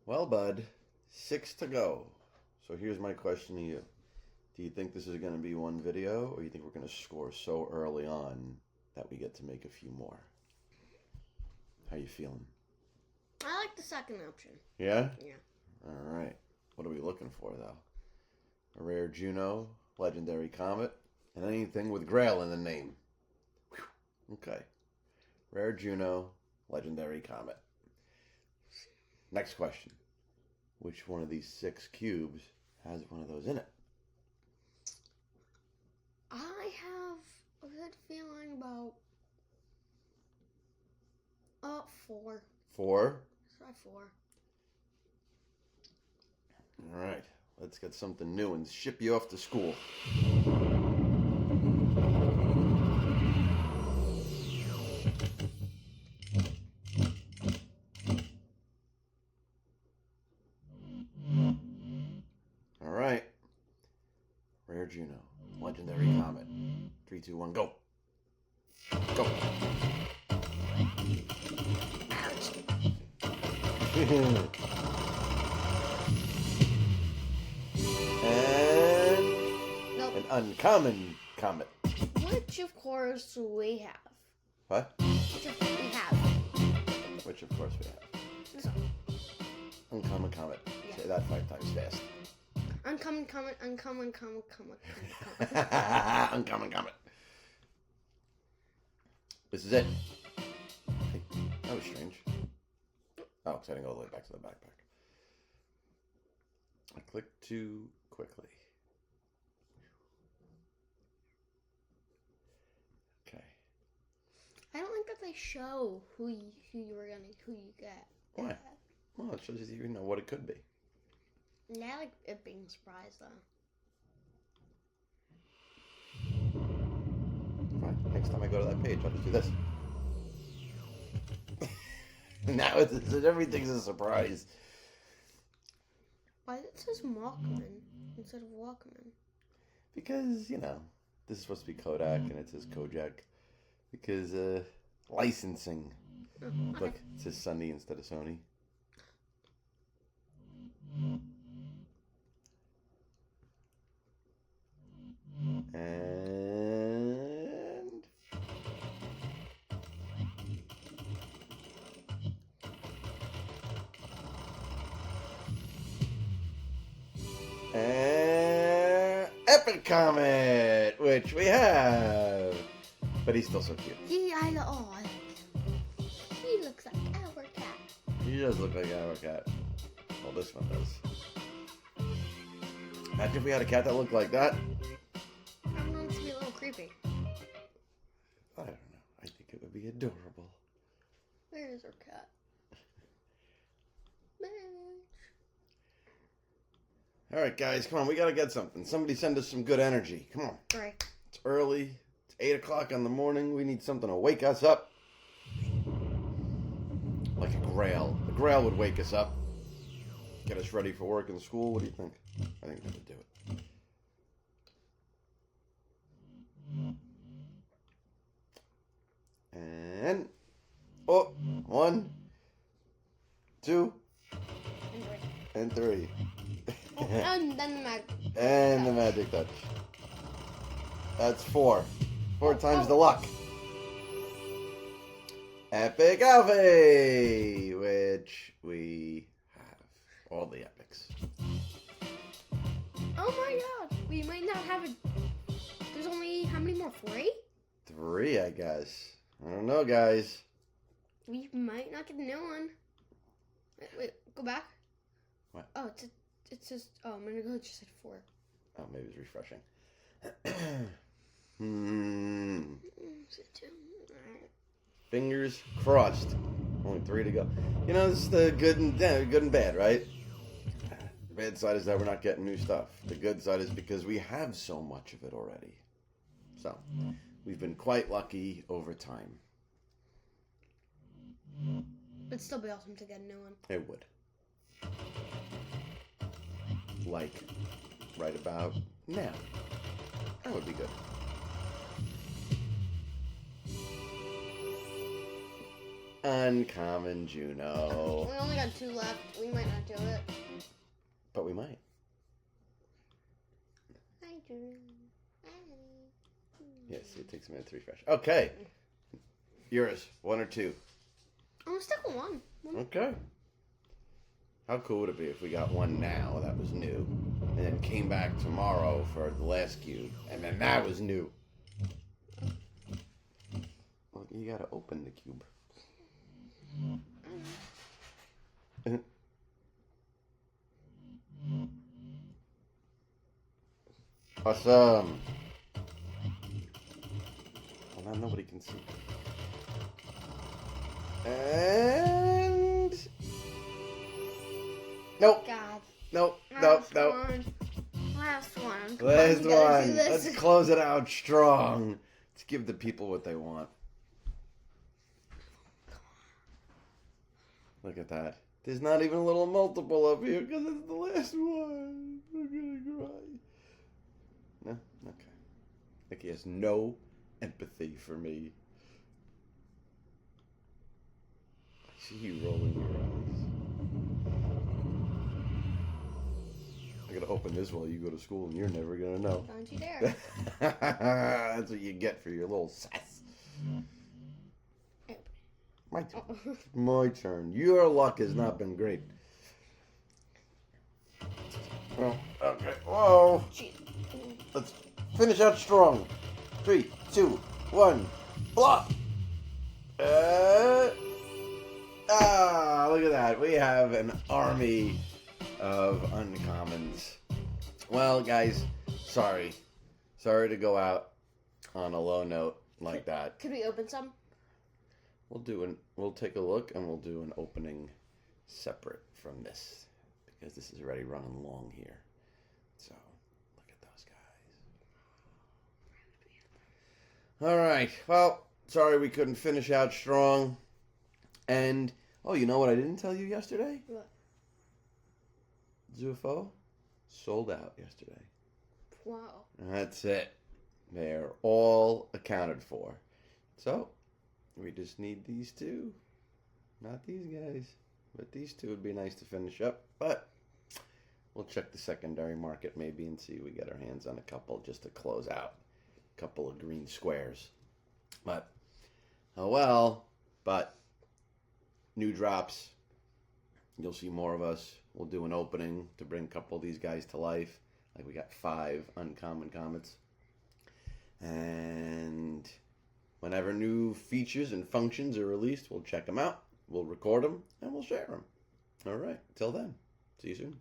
Well, bud, 6 to go. So here's my question to you. Do you think this is going to be one video, or you think we're going to score so early on that we get to make a few more? How you feeling? I like the second option. Yeah? Yeah. All right. What are we looking for, though? A rare Juno, legendary comet, and anything with Grail in the name. Whew. Okay. Rare Juno, legendary comet. Next question. Which one of these 6 cubes has one of those in it? I have a good feeling about 4. 4? Let's try 4. All right. Let's get something new and ship you off to school. All right. Rare Juno, legendary comet. 3, 2, 1, go. Go. And Nope. an uncommon comet. Which, of course, we have. What? Which, of course, we have. Which, of course, we have. This one. Uncommon comet. Yeah. Say that 5 times fast. Uncommon comet, uncommon comet. Uncommon comet. This is it. Hey, that was strange. Oh, because I didn't go all the way back to the backpack. I clicked too quickly. Okay. I don't think that they show who you get. Why? Well, it shows you know what it could be. And I like it being surprised, though. Fine. Next time I go to that page, I'll just do this. Now everything's a surprise. Why it says Walkman instead of Walkman? Because, you know, this is supposed to be Kodak and it says Kojak. Because, licensing. Oh, Look, it says Sunny instead of Sony. And Epic Comet, which we have. But he's still so cute. I like him. He looks like our cat. He does look like our cat. Well, this one does. Imagine if we had a cat that looked like that. I don't know, it's to be a little creepy. I don't know. I think it would be adorable. Where is our cat? All right, guys, come on. We got to get something. Somebody send us some good energy. Come on. Right. It's early. It's 8 o'clock in the morning. We need something to wake us up. Like a Grail. The Grail would wake us up. Get us ready for work and school. What do you think? I think that would do it. And... Oh! 1, 2, and 3. And then the mag. And the magic touch. That's 4. 4 times the luck. Epic Alpha, which we have. All the epics. Oh my god. We might not have it. There's only, how many more? 3? 3, I guess. I don't know, guys. We might not get a new one. Wait, go back. What? Oh, it's just, oh, I'm gonna go just at 4. Oh, maybe it's refreshing. Fingers crossed. Only 3 to go. You know, this is the good and bad, right? The bad side is that we're not getting new stuff. The good side is because we have so much of it already. So, we've been quite lucky over time. It'd still be awesome to get a new one. It would. Like, right about now. That would be good. Uncommon Juno. We only got 2 left. We might not do we might. Yes, it takes a minute to refresh. Okay. Yours, 1 or 2? I'm gonna stick with 1. Okay. How cool would it be if we got one now that was new, and then came back tomorrow for the last cube, and then that was new? Well, you gotta open the cube. Awesome. Well, now nobody can see. And nope. God. Nope. Last Nope. one. Last one. Come Last on, you gotta do one. this. Let's close it out strong. Let's give the people what they want. Look at that. There's not even a little multiple up here because it's the last one. I'm gonna cry. No? Okay. Like he has no empathy for me. I see you rolling your eyes. I gotta open this while you go to school and you're never gonna know. Don't you dare. That's what you get for your little sass. My turn. My turn. Your luck has not been great. Well, okay. Whoa. Jeez. Let's finish out strong. 3, 2, 1. Block. Look at that. We have an army of uncommons. Well, guys, sorry. Sorry to go out on a low note like that. Could we open some? We'll take a look and we'll do an opening separate from this because this is already running long here. So look at those guys. All right. Well, sorry we couldn't finish out strong. And oh, you know what I didn't tell you yesterday? What? Zufo sold out yesterday. Wow. That's it. They're all accounted for. So we just need these 2. Not these guys. But these 2 would be nice to finish up. But we'll check the secondary market maybe and see if we get our hands on a couple just to close out. A couple of green squares. But, oh well. But, new drops. You'll see more of us. We'll do an opening to bring a couple of these guys to life. Like we got 5 uncommon comets. And whenever new features and functions are released, we'll check them out, we'll record them, and we'll share them. All right. Till then. See you soon.